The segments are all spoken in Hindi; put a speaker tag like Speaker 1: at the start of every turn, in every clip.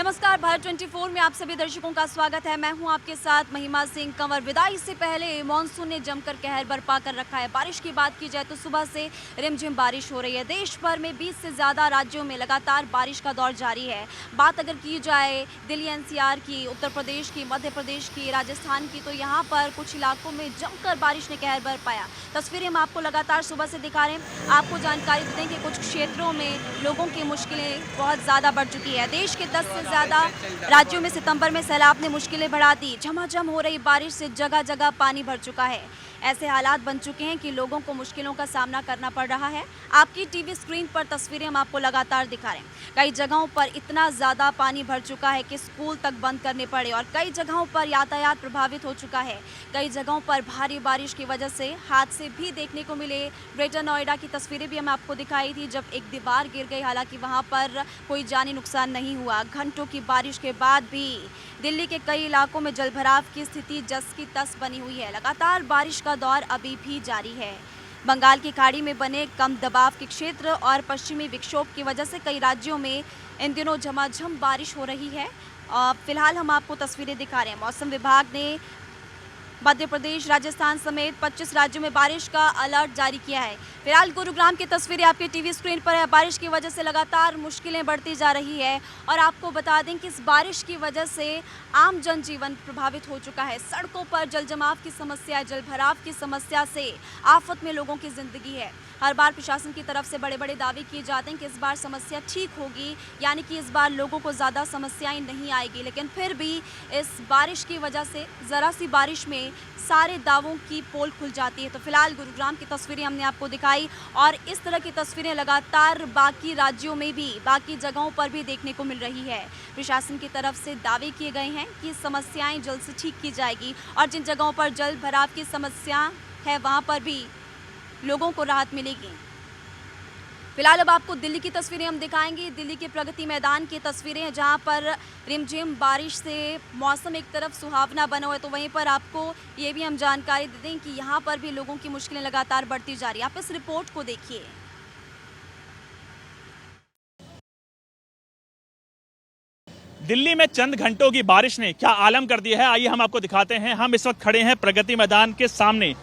Speaker 1: नमस्कार, भारत 24 में आप सभी दर्शकों का स्वागत है। मैं हूं आपके साथ महिमा सिंह कंवर। विदाई से पहले मॉनसून ने जमकर कहर बरपा कर रखा है। बारिश की बात की जाए तो सुबह से रिमझिम बारिश हो रही है। देश भर में 20 से ज़्यादा राज्यों में लगातार बारिश का दौर जारी है। बात अगर की जाए दिल्ली एनसीआर की, उत्तर प्रदेश की, मध्य प्रदेश की, राजस्थान की, तो यहाँ पर कुछ इलाकों में जमकर बारिश ने कहर बरपाया। तस्वीरें हम आपको लगातार सुबह से दिखा रहे हैं। आपको जानकारी दें कि कुछ क्षेत्रों में लोगों की मुश्किलें बहुत ज़्यादा बढ़ चुकी है। देश के 10 से ज़्यादा राज्यों में सितंबर में सैलाब ने मुश्किलें बढ़ा दी। झमाझम हो रही बारिश से जगह जगह पानी भर चुका है। ऐसे हालात बन चुके हैं कि लोगों को मुश्किलों का सामना करना पड़ रहा है। आपकी टीवी स्क्रीन पर तस्वीरें हम आपको लगातार दिखा रहे हैं। कई जगहों पर इतना ज़्यादा पानी भर चुका है कि स्कूल तक बंद करने पड़े और कई जगहों पर यातायात प्रभावित हो चुका है। कई जगहों पर भारी बारिश की वजह से हादसे भी देखने को मिले। ग्रेटर नोएडा की तस्वीरें भी हम आपको दिखाई थी, जब एक दीवार गिर गई। हालांकि वहां पर कोई जानी नुकसान नहीं हुआ। घंटों की बारिश के बाद भी दिल्ली के कई इलाकों में जलभराव की स्थिति जस की तस बनी हुई है। लगातार बारिश का दौर अभी भी जारी है। बंगाल की खाड़ी में बने कम दबाव के क्षेत्र और पश्चिमी विक्षोभ की वजह से कई राज्यों में इन दिनों झमाझम बारिश हो रही है। फिलहाल हम आपको तस्वीरें दिखा रहे हैं। मौसम विभाग ने मध्य प्रदेश, राजस्थान समेत 25 राज्यों में बारिश का अलर्ट जारी किया है। फिलहाल गुरुग्राम की तस्वीरें आपके टीवी स्क्रीन पर है। बारिश की वजह से लगातार मुश्किलें बढ़ती जा रही है और आपको बता दें कि इस बारिश की वजह से आम जनजीवन प्रभावित हो चुका है। सड़कों पर जलजमाव की समस्या, जलभराव की समस्या से आफत में लोगों की जिंदगी है। हर बार प्रशासन की तरफ से बड़े बड़े दावे किए जाते हैं कि इस बार समस्या ठीक होगी, यानी कि इस बार लोगों को ज़्यादा समस्याएं नहीं आएगी, लेकिन फिर भी इस बारिश की वजह से ज़रा सी बारिश में सारे दावों की पोल खुल जाती है। तो फिलहाल गुरुग्राम की तस्वीरें हमने आपको दिखाई और इस तरह की तस्वीरें लगातार बाकी राज्यों में भी, बाकी जगहों पर भी देखने को मिल रही है। प्रशासन की तरफ से दावे किए गए हैं कि समस्याएं जल्द से ठीक की जाएगी और जिन जगहों पर जल भराव की समस्या है वहाँ पर भी लोगों को राहत मिलेगी। फिलहाल अब आपको दिल्ली की तस्वीरें हम दिखाएंगे। दिल्ली के प्रगति मैदान की तस्वीरें हैं, जहां पर रिमझिम बारिश से मौसम एक तरफ सुहावना बना हुआ है, तो वहीं पर आपको ये भी हम जानकारी दे दें कि यहां पर भी लोगों की मुश्किलें लगातार बढ़ती जा रही है। आप इस रिपोर्ट को देखिए।
Speaker 2: दिल्ली में चंद घंटों की बारिश ने क्या आलम कर दिया है, आइए हम आपको दिखाते हैं। हम इस वक्त खड़े हैं प्रगति मैदान के सामने।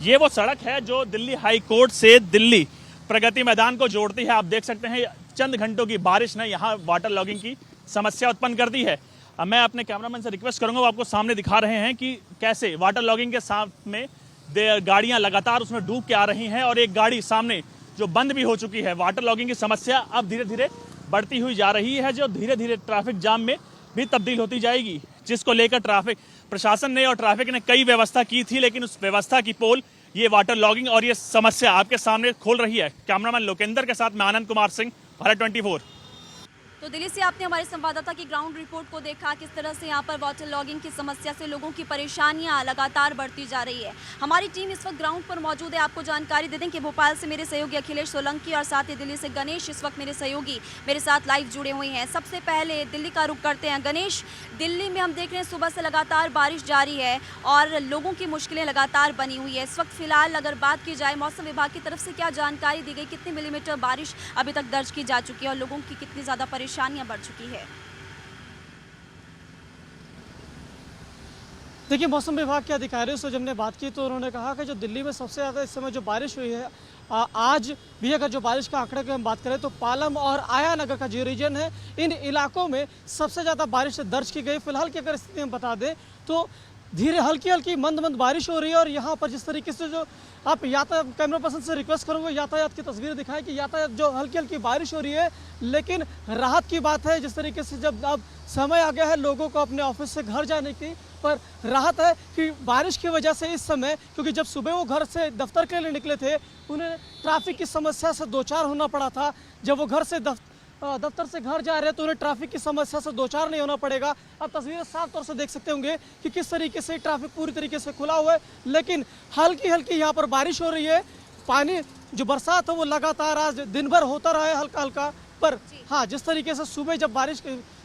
Speaker 2: ये वो सड़क है जो दिल्ली हाई कोर्ट से दिल्ली प्रगति मैदान को जोड़ती है। आप देख सकते हैं चंद घंटों की बारिश ने यहाँ वाटर लॉगिंग की समस्या उत्पन्न कर दी है। अब मैं अपने कैमरामैन से रिक्वेस्ट करूंगा, वो आपको सामने दिखा रहे हैं कि कैसे वाटर लॉगिंग के साथ में गाड़ियां लगातार उसमें डूब के आ रही हैं और एक गाड़ी सामने जो बंद भी हो चुकी है। वाटर लॉगिंग की समस्या अब धीरे धीरे बढ़ती हुई जा रही है, जो धीरे धीरे ट्रैफिक जाम में भी तब्दील होती जाएगी, जिसको लेकर ट्रैफिक प्रशासन ने और ट्रैफिक ने कई व्यवस्था की थी, लेकिन उस व्यवस्था की पोल ये वाटर लॉगिंग और ये समस्या आपके सामने खोल रही है। कैमरामैन लोकेंद्र के साथ मैं आनंद कुमार सिंह, भारत 24।
Speaker 1: तो दिल्ली से आपने हमारे संवाददाता की ग्राउंड रिपोर्ट को देखा, किस तरह से यहाँ पर वाटर लॉगिंग की समस्या से लोगों की परेशानियाँ लगातार बढ़ती जा रही है। हमारी टीम इस वक्त ग्राउंड पर मौजूद है। आपको जानकारी दे दें कि भोपाल से मेरे सहयोगी अखिलेश सोलंकी और साथ ही दिल्ली से गणेश इस वक्त मेरे सहयोगी मेरे साथ लाइव जुड़े हुए हैं। सबसे पहले दिल्ली का रुख करते हैं। गणेश, दिल्ली में हम देख रहे हैं सुबह से लगातार बारिश जारी है और लोगों की मुश्किलें लगातार बनी हुई है। इस वक्त फिलहाल अगर बात की जाए मौसम विभाग की तरफ से क्या जानकारी दी गई, कितने मिलीमीटर बारिश अभी तक दर्ज की जा चुकी है और लोगों की कितनी ज़्यादा परेशानियां बढ़ चुकी है?
Speaker 3: देखिए, मौसम विभाग के अधिकारियों से जब हमने बात की तो उन्होंने कहा कि जो दिल्ली में सबसे ज़्यादा इस समय जो बारिश हुई है, आज भी अगर जो बारिश का आंकड़े की हम बात करें तो पालम और आया नगर का जो रीजन है, इन इलाकों में सबसे ज़्यादा बारिश दर्ज की गई। फिलहाल की अगर स्थिति हम बता दें तो धीरे हल्की हल्की मंद मंद बारिश हो रही है और यहाँ पर जिस तरीके से जो आप यातायात कैमरा पर्सन से रिक्वेस्ट करूँगा यातायात की तस्वीरें दिखाएं कि यातायात जो हल्की हल्की बारिश हो रही है, लेकिन राहत की बात है जिस तरीके से जब अब समय आ गया है लोगों को अपने ऑफिस से घर जाने की, पर राहत है कि बारिश की वजह से इस समय, क्योंकि जब सुबह वो घर से दफ्तर के लिए निकले थे उन्हें ट्रैफिक की समस्या से दो चार होना पड़ा था। जब वो घर से दफ्तर से घर जा रहे हैं तो उन्हें ट्रैफिक की समस्या से दो चार नहीं होना पड़ेगा। अब तस्वीरें साफ तौर से देख सकते होंगे कि किस तरीके से ट्रैफिक पूरी तरीके से खुला हुआ है, लेकिन हल्की हल्की यहाँ पर बारिश हो रही है। पानी जो बरसात है वो लगातार आज दिन भर होता रहा है हल्का हल्का, पर हाँ, जिस तरीके से सुबह जब बारिश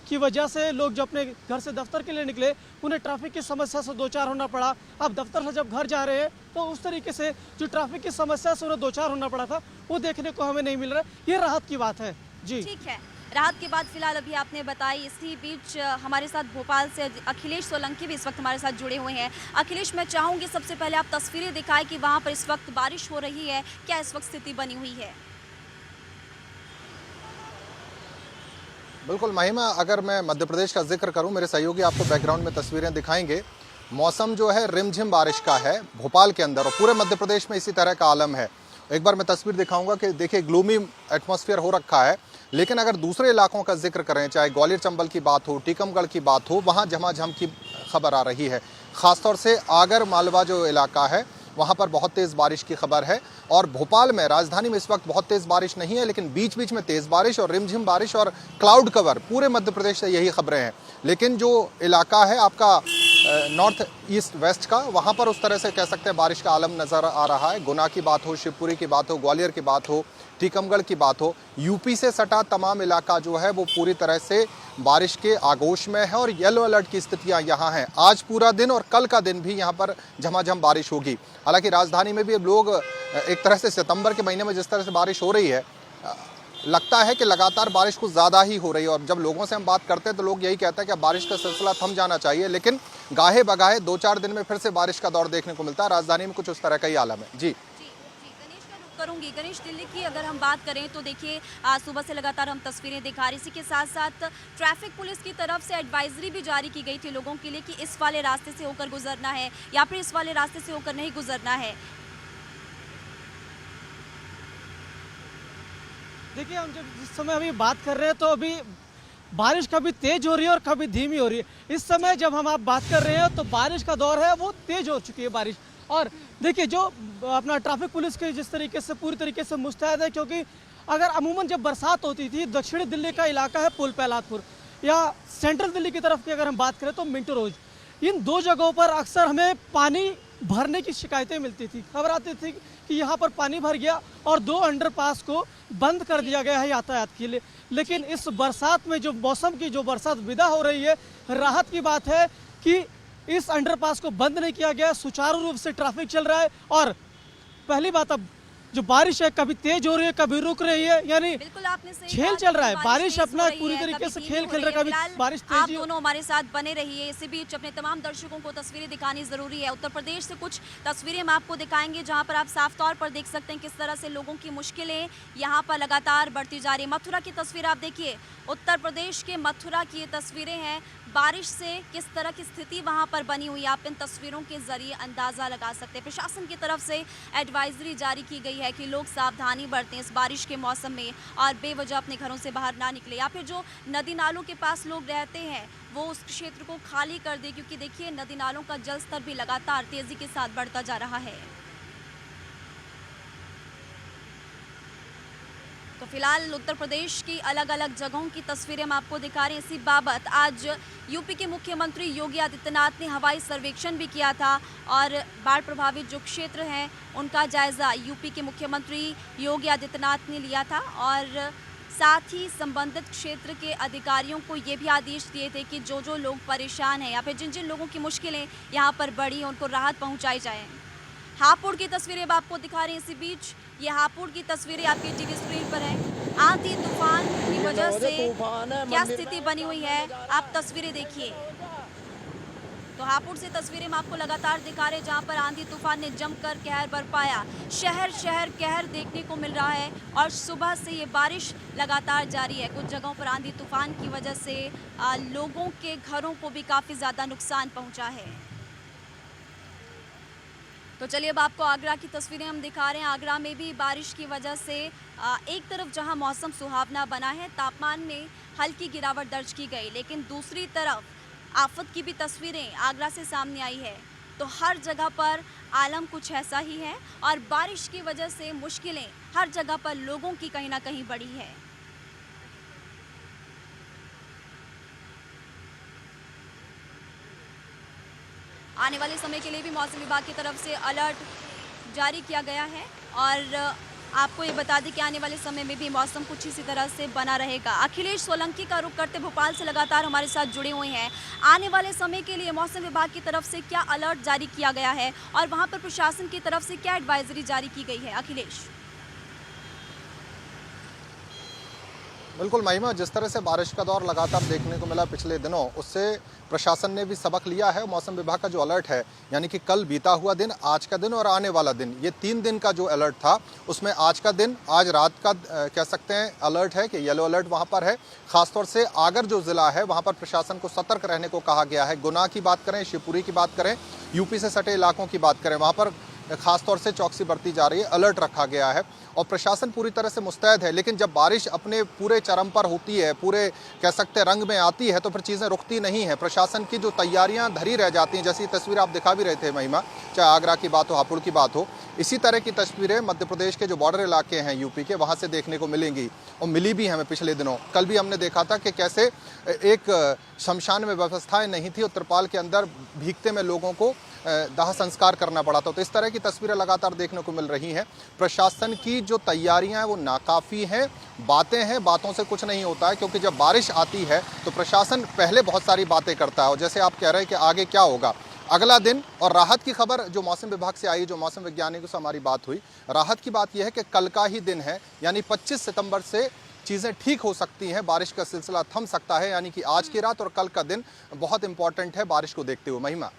Speaker 3: की वजह से लोग जब अपने घर से दफ्तर के लिए निकले उन्हें ट्रैफिक की समस्या से दो चार होना पड़ा। अब दफ्तर से जब घर जा रहे हैं तो उस तरीके से जो ट्रैफिक की समस्या से उन्हें दो चार होना पड़ा था वो देखने को हमें नहीं मिल रहा है। ये राहत की बात है। जी
Speaker 1: ठीक है। राहत के बाद फिलहाल अभी आपने बताई, इसी बीच हमारे साथ भोपाल से अखिलेश सोलंकी भी इस वक्त हमारे साथ जुड़े हुए हैं। अखिलेश, मैं चाहूँगी सबसे पहले आप तस्वीरें दिखाएं कि वहाँ पर इस वक्त बारिश हो रही है, क्या इस वक्त स्थिति बनी हुई है?
Speaker 4: बिल्कुल महिमा, अगर मैं मध्य प्रदेश का जिक्र करूं, मेरे सहयोगी आपको बैकग्राउंड में तस्वीरें दिखाएंगे। मौसम जो है रिमझिम बारिश का है भोपाल के अंदर, और पूरे मध्य प्रदेश में इसी तरह का आलम है। एक बार मैं तस्वीर दिखाऊंगा कि देखिए ग्लूमी एटमॉस्फेयर हो रखा है। लेकिन अगर दूसरे इलाकों का जिक्र करें, चाहे ग्वालियर चंबल की बात हो, टीकमगढ़ की बात हो, वहाँ झमाझम की खबर आ रही है। ख़ासतौर से आगर मालवा जो इलाका है वहाँ पर बहुत तेज़ बारिश की खबर है। और भोपाल में, राजधानी में इस वक्त बहुत तेज़ बारिश नहीं है, लेकिन बीच बीच में तेज़ बारिश और रिमझिम बारिश और क्लाउड कवर पूरे मध्य प्रदेश से यही खबरें हैं। लेकिन जो इलाका है आपका नॉर्थ ईस्ट वेस्ट का, वहाँ पर उस तरह से कह सकते हैं बारिश का आलम नज़र आ रहा है। गुना की बात हो, शिवपुरी की बात हो, ग्वालियर की बात हो, टीकमगढ़ की बात हो, यूपी से सटा तमाम इलाका जो है वो पूरी तरह से बारिश के आगोश में है और येलो अलर्ट की स्थितियां यहाँ हैं। आज पूरा दिन और कल का दिन भी यहाँ पर झमाझम बारिश होगी। हालांकि राजधानी में भी अब लोग एक तरह से सितंबर के महीने में जिस तरह से बारिश हो रही है, लगता है कि लगातार बारिश कुछ ज़्यादा ही हो रही है। और जब लोगों से हम बात करते हैं तो लोग यही कहते हैं कि बारिश का सिलसिला थम जाना चाहिए, लेकिन गाहे बगाहे 2-4 दिन में फिर से बारिश का दौर देखने को मिलता है। राजधानी में कुछ उस तरह का ही आलम है। जी
Speaker 1: गणेश का रुख करूंगी। गणेश, दिल्ली की अगर हम बात करें तो देखिए सुबह से लगातार हम तस्वीरें दिखा रहे, इसी के साथ साथ ट्रैफिक पुलिस की तरफ से एडवाइजरी भी जारी की गई थी लोगों के लिए कि इस वाले रास्ते से होकर गुजरना है या फिर इस वाले रास्ते से होकर नहीं गुजरना है।
Speaker 3: देखिए, हम जब जिस समय अभी बात कर रहे हैं तो अभी बारिश कभी तेज हो रही है और कभी धीमी हो रही है। इस समय जब हम आप बात कर रहे हैं तो बारिश का दौर है वो तेज हो चुकी है बारिश। और देखिए जो अपना ट्रैफिक पुलिस के जिस तरीके से पूरी तरीके से मुस्तैद है, क्योंकि अगर अमूमन जब बरसात होती थी, दक्षिणी दिल्ली का इलाका है पुल पहलादपुर या सेंट्रल दिल्ली की तरफ की अगर हम बात करें तो मिंटो रोज, इन दो जगहों पर अक्सर हमें पानी भरने की शिकायतें मिलती थी। खबर आती थी कि यहाँ पर पानी भर गया और 2 अंडरपास को बंद कर दिया गया है यातायात के लिए। लेकिन इस बरसात में जो मौसम की जो बरसात विदा हो रही है, राहत की बात है कि इस अंडरपास को बंद नहीं किया गया, सुचारू रूप से ट्रैफिक चल रहा है। और पहली बात, अब जो बारिश है कभी तेज हो रही है कभी रुक रही है, यानी
Speaker 1: बिल्कुल आपने सही
Speaker 3: खेल
Speaker 1: कहा
Speaker 3: चल रहा है।
Speaker 1: कि
Speaker 3: बारिश
Speaker 1: तेज
Speaker 3: अपना
Speaker 1: हो रही
Speaker 3: पूरी
Speaker 1: है,
Speaker 3: तरीके
Speaker 1: कभी
Speaker 3: से
Speaker 1: धीमी
Speaker 3: खेल
Speaker 1: हो
Speaker 3: खेल
Speaker 1: रही
Speaker 3: रहा है, कभी
Speaker 1: फिलहाल
Speaker 3: बारिश
Speaker 1: आप
Speaker 3: तेज।
Speaker 1: दोनों हमारे साथ बने रहिए। इसी बीच अपने तमाम दर्शकों को तस्वीरें दिखानी जरूरी है। उत्तर प्रदेश से कुछ तस्वीरें हम आपको दिखाएंगे जहां पर आप साफ तौर पर देख सकते हैं किस तरह से लोगों की मुश्किलें यहां पर लगातार बढ़ती जा रही है। मथुरा की तस्वीर आप देखिए, उत्तर प्रदेश के मथुरा की ये तस्वीरें हैं। बारिश से किस तरह की स्थिति वहां पर बनी हुई है, आप इन तस्वीरों के जरिए अंदाजा लगा सकते हैं। प्रशासन की तरफ से एडवाइजरी जारी की गई है कि लोग सावधानी बरतें इस बारिश के मौसम में और बेवजह अपने घरों से बाहर ना निकले, या फिर जो नदी नालों के पास लोग रहते हैं वो उस क्षेत्र को खाली कर दे, क्योंकि देखिए नदी नालों का जल स्तर भी लगातार तेजी के साथ बढ़ता जा रहा है। तो फिलहाल उत्तर प्रदेश की अलग अलग जगहों की तस्वीरें हम आपको दिखा रहे हैं। इसी बाबत आज यूपी के मुख्यमंत्री योगी आदित्यनाथ ने हवाई सर्वेक्षण भी किया था और बाढ़ प्रभावित जो क्षेत्र हैं उनका जायजा यूपी के मुख्यमंत्री योगी आदित्यनाथ ने लिया था और साथ ही संबंधित क्षेत्र के अधिकारियों को ये भी आदेश दिए थे कि जो जो लोग परेशान हैं या फिर जिन जिन लोगों की मुश्किलें यहाँ पर बढ़ी हैं उनको राहत पहुँचाई जाए। हापुड़ की तस्वीरें अब आपको दिखा रहे हैं। इसी बीच ये हापुड़ की तस्वीरें आपकी टीवी स्क्रीन पर है। आंधी तूफान की वजह से क्या स्थिति बनी हुई है आप तस्वीरें देखिए। तो हापुड़ से तस्वीरें हम आपको लगातार दिखा रहे हैं जहां पर आंधी तूफान ने जमकर कहर बरपाया। शहर शहर कहर देखने को मिल रहा है और सुबह से ये बारिश लगातार जारी है। कुछ जगहों पर आंधी तूफान की वजह से लोगों के घरों को भी काफ़ी ज़्यादा नुकसान पहुँचा है। तो चलिए अब आपको आगरा की तस्वीरें हम दिखा रहे हैं। आगरा में भी बारिश की वजह से एक तरफ जहां मौसम सुहावना बना है, तापमान में हल्की गिरावट दर्ज की गई, लेकिन दूसरी तरफ आफत की भी तस्वीरें आगरा से सामने आई है। तो हर जगह पर आलम कुछ ऐसा ही है और बारिश की वजह से मुश्किलें हर जगह पर लोगों की कहीं ना कहीं बढ़ी है। आने वाले समय के लिए भी मौसम विभाग की तरफ से अलर्ट जारी किया गया है और आपको ये बता दें कि आने वाले समय में भी मौसम कुछ इसी तरह से बना रहेगा। अखिलेश सोलंकी का रुख करते भोपाल से लगातार हमारे साथ जुड़े हुए हैं। आने वाले समय के लिए मौसम विभाग की तरफ से क्या अलर्ट जारी किया गया है और वहाँ पर प्रशासन की तरफ से क्या एडवाइजरी जारी की गई है? अखिलेश।
Speaker 4: बिल्कुल महिमा, जिस तरह से बारिश का दौर लगातार देखने को मिला पिछले दिनों, उससे प्रशासन ने भी सबक लिया है। मौसम विभाग का जो अलर्ट है, यानी कि कल बीता हुआ दिन, आज का दिन और आने वाला दिन, ये 3 दिन का जो अलर्ट था, उसमें आज का दिन, आज रात का कह सकते हैं अलर्ट है कि येलो अलर्ट वहाँ पर है। खासतौर से आगर जो ज़िला है, वहाँ पर प्रशासन को सतर्क रहने को कहा गया है। गुना की बात करें, शिवपुरी की बात करें, यूपी से सटे इलाकों की बात करें, वहाँ पर खासतौर से चौकसी बरती जा रही है, अलर्ट रखा गया है और प्रशासन पूरी तरह से मुस्तैद है। लेकिन जब बारिश अपने पूरे चरम पर होती है, पूरे कह सकते हैं रंग में आती है, तो फिर चीज़ें रुकती नहीं है। प्रशासन की जो तैयारियां धरी रह जाती हैं, जैसी तस्वीर आप दिखा भी रहे थे महिमा, चाहे आगरा की बात हो, हापुड़ की बात हो, इसी तरह की तस्वीरें मध्य प्रदेश के जो बॉर्डर इलाके हैं यूपी के, वहाँ से देखने को मिलेंगी और मिली भी हमें पिछले दिनों। कल भी हमने देखा था कि कैसे एक शमशान में व्यवस्थाएं नहीं थी और त्रिपाल के अंदर भीगते में लोगों को दाह संस्कार करना पड़ा था। तो इस तरह की तस्वीरें लगातार देखने को मिल रही हैं। प्रशासन की जो तैयारियां हैं वो नाकाफ़ी हैं। बातें हैं, बातों से कुछ नहीं होता है, क्योंकि जब बारिश आती है तो प्रशासन पहले बहुत सारी बातें करता है। और जैसे आप कह रहे हैं कि आगे क्या होगा, अगला दिन और राहत की खबर जो मौसम विभाग से आई, जो मौसम वैज्ञानिकों से हमारी बात हुई, राहत की बात यह है कि कल का ही दिन है, यानी 25 सितंबर से चीज़ें ठीक हो सकती हैं, बारिश का सिलसिला थम सकता है। यानी कि आज की रात और कल का दिन बहुत इंपॉर्टेंट है बारिश को देखते हुए। महिमा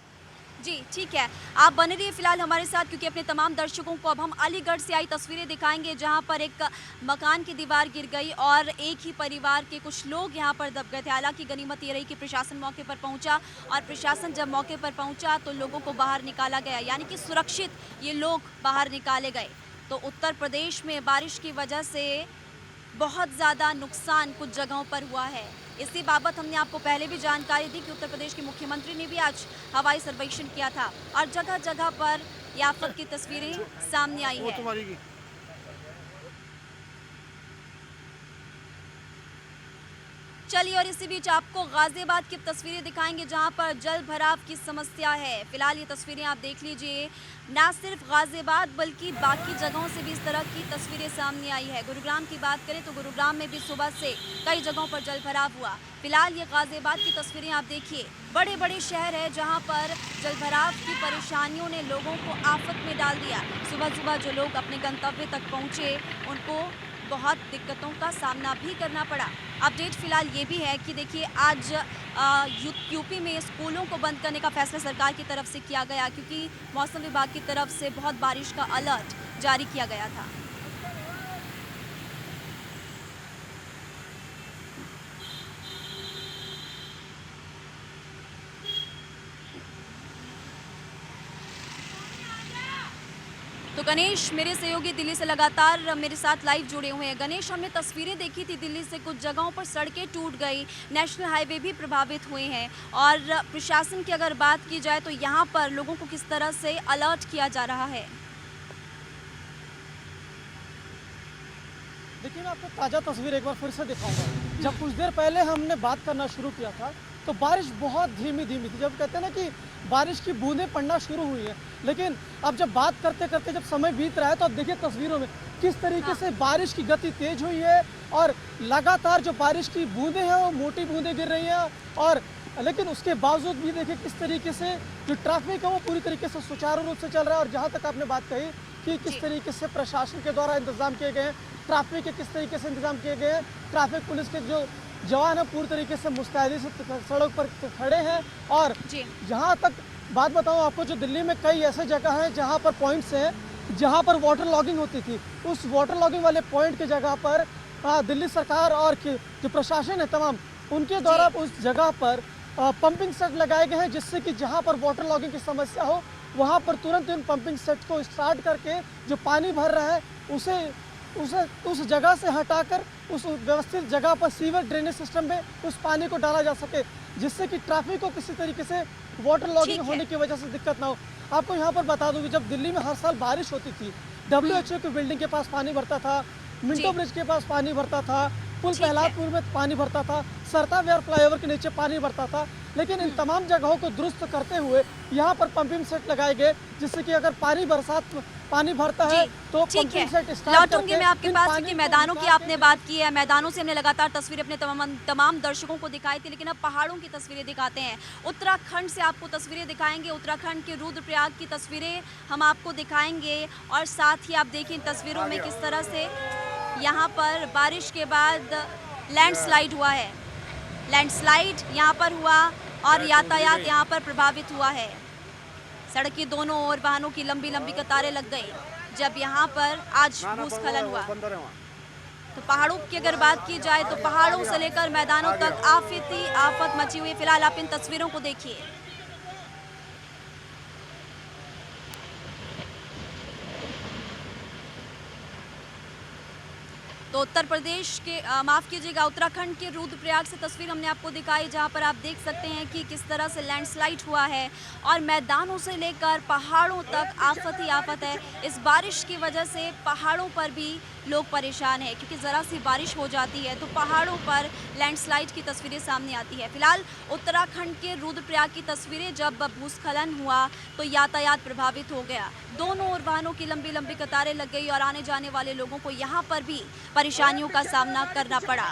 Speaker 1: जी ठीक है, आप बने रहिए फिलहाल हमारे साथ, क्योंकि अपने तमाम दर्शकों को अब हम अलीगढ़ से आई तस्वीरें दिखाएंगे, जहां पर एक मकान की दीवार गिर गई और एक ही परिवार के कुछ लोग यहां पर दब गए थे। हालांकि गनीमत ये रही कि प्रशासन मौके पर पहुंचा और प्रशासन जब मौके पर पहुंचा तो लोगों को बाहर निकाला गया, यानी कि सुरक्षित ये लोग बाहर निकाले गए। तो उत्तर प्रदेश में बारिश की वजह से बहुत ज़्यादा नुकसान कुछ जगहों पर हुआ है। इसी बाबत हमने आपको पहले भी जानकारी दी कि उत्तर प्रदेश के मुख्यमंत्री ने भी आज हवाई सर्वेक्षण किया था और जगह जगह पर ये आफत की तस्वीरें सामने आई है। चलिए, और इसी बीच आपको गाजियाबाद की तस्वीरें दिखाएंगे, जहां पर जल भराव की समस्या है। फिलहाल ये तस्वीरें आप देख लीजिए। ना सिर्फ गाजियाबाद बल्कि बाकी जगहों से भी इस तरह की तस्वीरें सामने आई है। गुरुग्राम की बात करें तो गुरुग्राम में भी सुबह से कई जगहों पर जल भराव हुआ। फिलहाल ये गाजियाबाद की तस्वीरें आप देखिए। बड़े बड़े शहर है जहाँ पर जल भराव की परेशानियों ने लोगों को आफत में डाल दिया। सुबह सुबह जो लोग अपने गंतव्य तक पहुँचे उनको बहुत दिक्कतों का सामना भी करना पड़ा। अपडेट फिलहाल ये भी है कि देखिए, आज यूपी में स्कूलों को बंद करने का फैसला सरकार की तरफ से किया गया, क्योंकि मौसम विभाग की तरफ से बहुत बारिश का अलर्ट जारी किया गया था। तो गणेश मेरे सहयोगी दिल्ली से लगातार मेरे साथ लाइव जुड़े हुए हैं। गणेश, हमने तस्वीरें देखी थी दिल्ली से, कुछ जगहों पर सड़कें टूट गई, नेशनल हाईवे भी प्रभावित हुए हैं, और प्रशासन की अगर बात की जाए तो यहाँ पर लोगों को किस तरह से अलर्ट किया जा रहा है?
Speaker 3: देखिए, मैं आपको ताज़ा तस्वीर एक बार फिर से दिखाऊंगा। जब कुछ देर पहले हमने बात करना शुरू किया था तो बारिश बहुत धीमी धीमी थी। जब कहते हैं ना कि बारिश की बूंदें पड़ना शुरू हुई है, लेकिन अब जब बात करते करते जब समय बीत रहा है तो अब देखिए तस्वीरों में किस तरीके से बारिश की गति तेज हुई है और लगातार जो बारिश की बूंदें हैं वो मोटी बूंदें गिर रही हैं। और लेकिन उसके बावजूद भी देखिए किस तरीके से जो ट्रैफिक है वो पूरी तरीके से सुचारू रूप से चल रहा है। और जहाँ तक आपने बात कही कि किस तरीके से प्रशासन के द्वारा इंतजाम किए गए हैं, ट्रैफिक के किस तरीके से इंतजाम किए गए हैं, ट्रैफिक पुलिस के जो जवान है पूरी तरीके से मुस्तैदी से सड़क पर खड़े हैं। और जहाँ तक बात बताऊँ आपको, जो दिल्ली में कई ऐसे जगह हैं जहाँ पर पॉइंट्स हैं जहाँ पर वाटर लॉगिंग होती थी, उस वाटर लॉगिंग वाले पॉइंट की जगह पर दिल्ली सरकार और जो प्रशासन है तमाम, उनके द्वारा उस जगह पर पंपिंग सेट लगाए गए हैं, जिससे कि जहाँ पर वाटर लॉगिंग की समस्या हो वहाँ पर तुरंत इन पंपिंग सेट को स्टार्ट करके जो पानी भर रहा है उस जगह से हटाकर उस व्यवस्थित जगह पर सीवर ड्रेनेज सिस्टम में उस पानी को डाला जा सके, जिससे कि ट्रैफिक को किसी तरीके से वाटर लॉगिंग होने की वजह से दिक्कत ना हो। आपको यहाँ पर बता दूँ कि जब दिल्ली में हर साल बारिश होती थी, WHO की बिल्डिंग के पास पानी भरता था, मिंटो ब्रिज के पास पानी भरता था, पुल प्रहलादपुर में पानी भरता था, सरता विहार फ्लाईओवर के नीचे पानी भरता था। लेकिन इन तमाम जगहों को दुरुस्त करते हुए यहाँ पर पंपिंग सेट लगाए गए, जिससे कि अगर पानी भरता है तो पंपिंग सेट स्टार्ट
Speaker 1: लौटूंगी मैं आपके पास, क्योंकि मैदानों की आपने बात की है। मैदानों से हमने लगातार तस्वीरें अपने तमाम दर्शकों को दिखाई थी, लेकिन अब पहाड़ों की तस्वीरें दिखाते हैं। उत्तराखंड से आपको तस्वीरें दिखाएंगे, उत्तराखंड के रुद्रप्रयाग की तस्वीरें हम आपको दिखाएंगे। और साथ ही आप देखिए तस्वीरों में किस तरह से यहाँ पर बारिश के बाद लैंडस्लाइड हुआ है। लैंडस्लाइड यहाँ पर हुआ और यातायात यहाँ पर प्रभावित हुआ है। सड़क की दोनों ओर वाहनों की लंबी लंबी कतारें लग गई जब यहाँ पर आज भूस्खलन हुआ। तो पहाड़ों की अगर बात की जाए तो पहाड़ों से लेकर मैदानों तक आफत ही आफत मची हुई है। फिलहाल आप इन तस्वीरों को देखिए। तो उत्तर प्रदेश के माफ़ कीजिएगा उत्तराखंड के रुद्रप्रयाग से तस्वीर हमने आपको दिखाई, जहां पर आप देख सकते हैं कि किस तरह से लैंडस्लाइड हुआ है और मैदानों से लेकर पहाड़ों तक आफत ही आफत है। इस बारिश की वजह से पहाड़ों पर भी लोग परेशान हैं, क्योंकि ज़रा सी बारिश हो जाती है तो पहाड़ों पर लैंडस्लाइड की तस्वीरें सामने आती है। फिलहाल उत्तराखंड के रुद्रप्रयाग की तस्वीरें, जब भूस्खलन हुआ तो यातायात प्रभावित हो गया। दोनों ओर वाहनों की लंबी लंबी कतारें लग गई और आने जाने वाले लोगों को यहाँ पर भी परेशानियों का सामना करना पड़ा।